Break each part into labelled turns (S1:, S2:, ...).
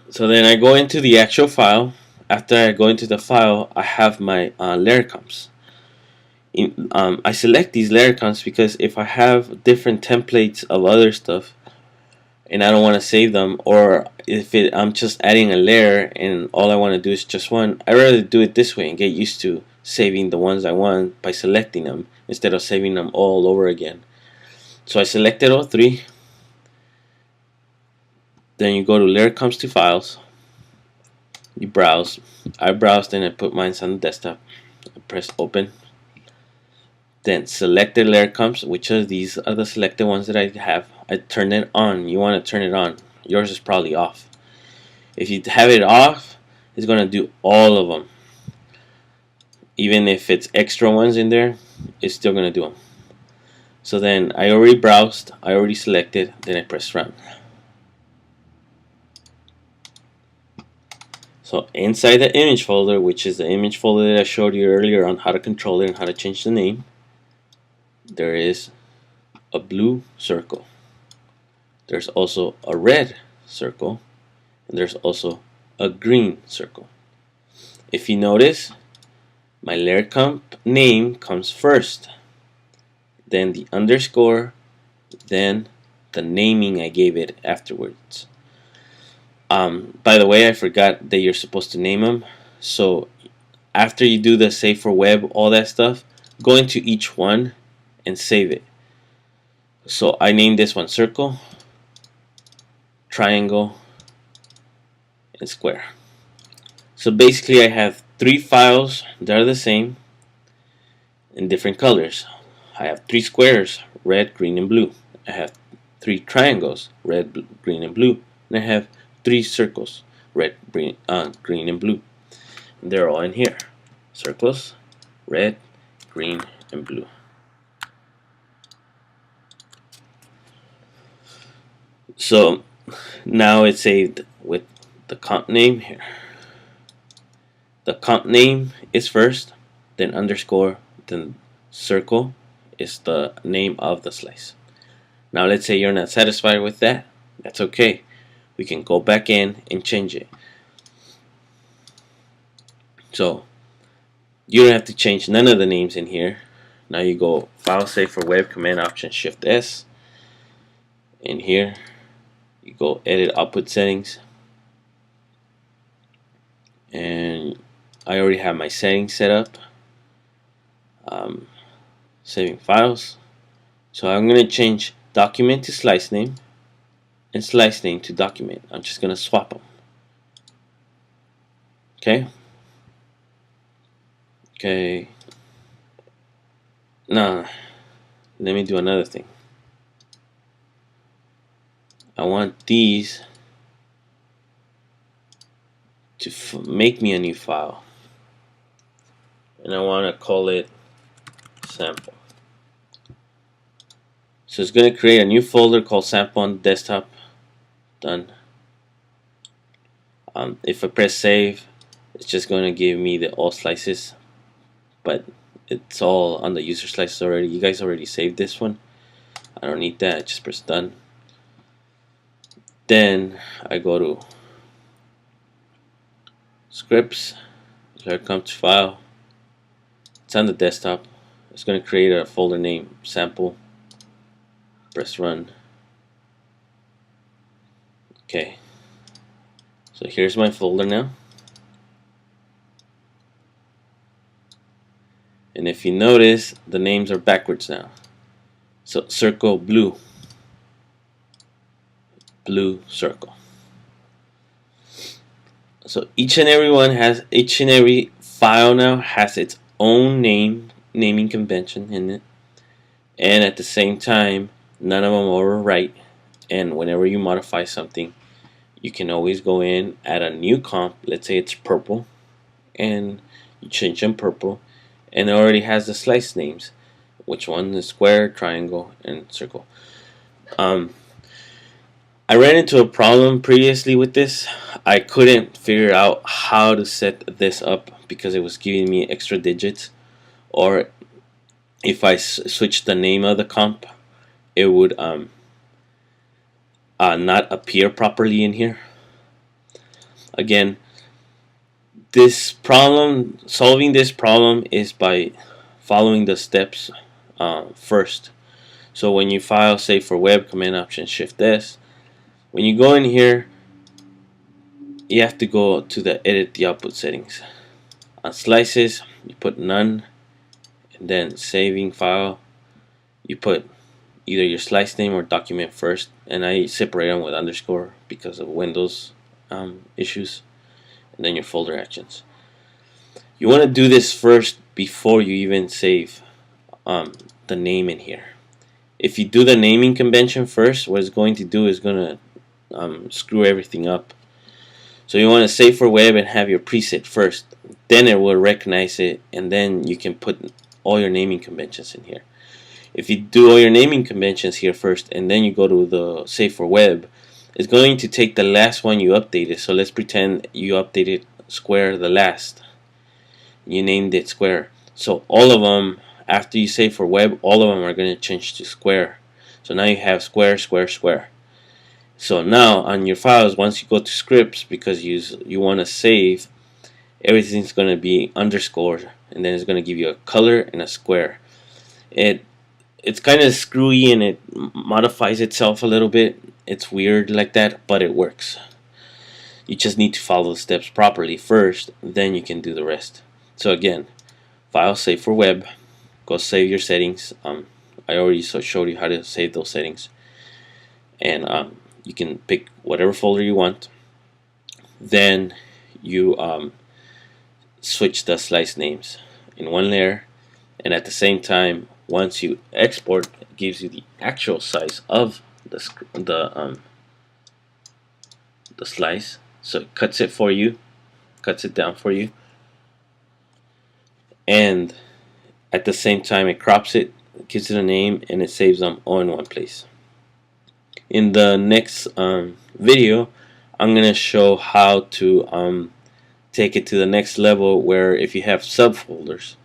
S1: So then I go into the actual file. After I go into the file, I have my layer comps. I select these layer comps because if I have different templates of other stuff and I don't want to save them, or if I'm just adding a layer and all I want to do is just one, I'd rather do it this way and get used to saving the ones I want by selecting them instead of saving them all over again. So I selected all three. Then you go to layer comps to files. You browse. I browsed and I put mine on the desktop. I press open. Then selected layer comps, which of these are the selected ones that I have. I turn it on. You want to turn it on. Yours is probably off. If you have it off, it's going to do all of them. Even if it's extra ones in there, it's still going to do them. So then I already browsed, I already selected, then I press run. So inside the image folder, which is the image folder that I showed you earlier on how to control it and how to change the name, there is a blue circle. There's also a red circle, and there's also a green circle. If you notice, my layer comp name comes first, then the underscore, then the naming I gave it afterwards. By the way, I forgot that you're supposed to name them. So after you do the save for web, all that stuff, go into each one and save it. So I named this one circle, triangle, and square. So basically I have three files that are the same in different colors. I have three squares, red, green, and blue. I have three triangles, red, green, and blue. And I have three circles, red, green, and blue. And they're all in here. Circles, red, green, and blue. So now it's saved with the comp name here. The comp name is first, then underscore, then circle is the name of the slice. Now let's say you're not satisfied with that. That's okay. We can go back in and change it. So you don't have to change none of the names in here. Now you go File, Save for Web, Command Option Shift S. In here, you go Edit Output Settings, and I already have my settings set up. Saving files. So I'm going to change document to slice name and slice name to document. I'm just going to swap them. Okay. Okay. Now, let me do another thing. I want these to make me a new file. And I want to call it sample. So it's going to create a new folder called sample on the desktop. Done. If I press save, it's just going to give me the all slices, but it's all on the user slices already. You guys already saved this one. I don't need that. I just press done. Then I go to scripts. So I come to file. It's on the desktop. It's going to create a folder name sample. Press run. Okay. So here's my folder now. And if you notice, the names are backwards now. So circle blue. Blue circle. So each and every file now has its own naming convention in it. And at the same time, none of them overwrite. And whenever you modify something, you can always go in, add a new comp. Let's say it's purple, and you change them purple, and it already has the slice names, which one is square, triangle, and circle. I ran into a problem previously with this. I couldn't figure out how to set this up because it was giving me extra digits, or if I switched the name of the comp, it would not appear properly in here. Again, solving this problem is by following the steps first. So when you file, save for web, Command Option Shift S, when you go in here, you have to go to the edit the output settings. On slices, you put none, and then saving file, you put either your slice name or document first, and I separate them with underscore because of Windows issues, and then your folder actions. You want to do this first before you even save the name in here. If you do the naming convention first, what it's going to do is going to screw everything up. So you want to save for web and have your preset first. Then it will recognize it, and then you can put all your naming conventions in here. If you do all your naming conventions here first, and then you go to the save for web, it's going to take the last one you updated. So let's pretend you updated square the last. You named it square. So all of them, after you save for web, all of them are going to change to square. So now you have square, square, square. So now on your files, once you go to scripts, because you want to save, everything's going to be underscore, and then it's going to give you a color and a square. It's kind of screwy and it modifies itself a little bit. It's weird like that, but it works. You just need to follow the steps properly first, then you can do the rest. So again, file, save for web, go save your settings. I already showed you how to save those settings, and you can pick whatever folder you want. Then you switch the slice names in one layer, and at the same time, once you export, it gives you the actual size of the slice. So it cuts it for you, cuts it down for you, and at the same time it crops it, gives it a name, and it saves them all in one place. In the next video, I'm going to show how to take it to the next level, where if you have subfolders,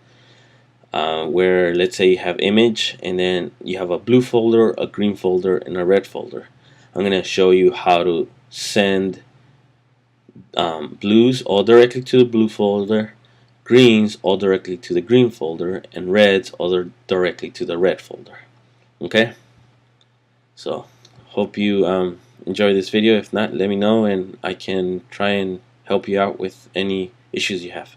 S1: where let's say you have image, and then you have a blue folder, a green folder, and a red folder. I'm going to show you how to send blues all directly to the blue folder, greens all directly to the green folder, and reds all directly to the red folder. Okay? So hope you enjoy this video. If not, let me know and I can try and help you out with any issues you have.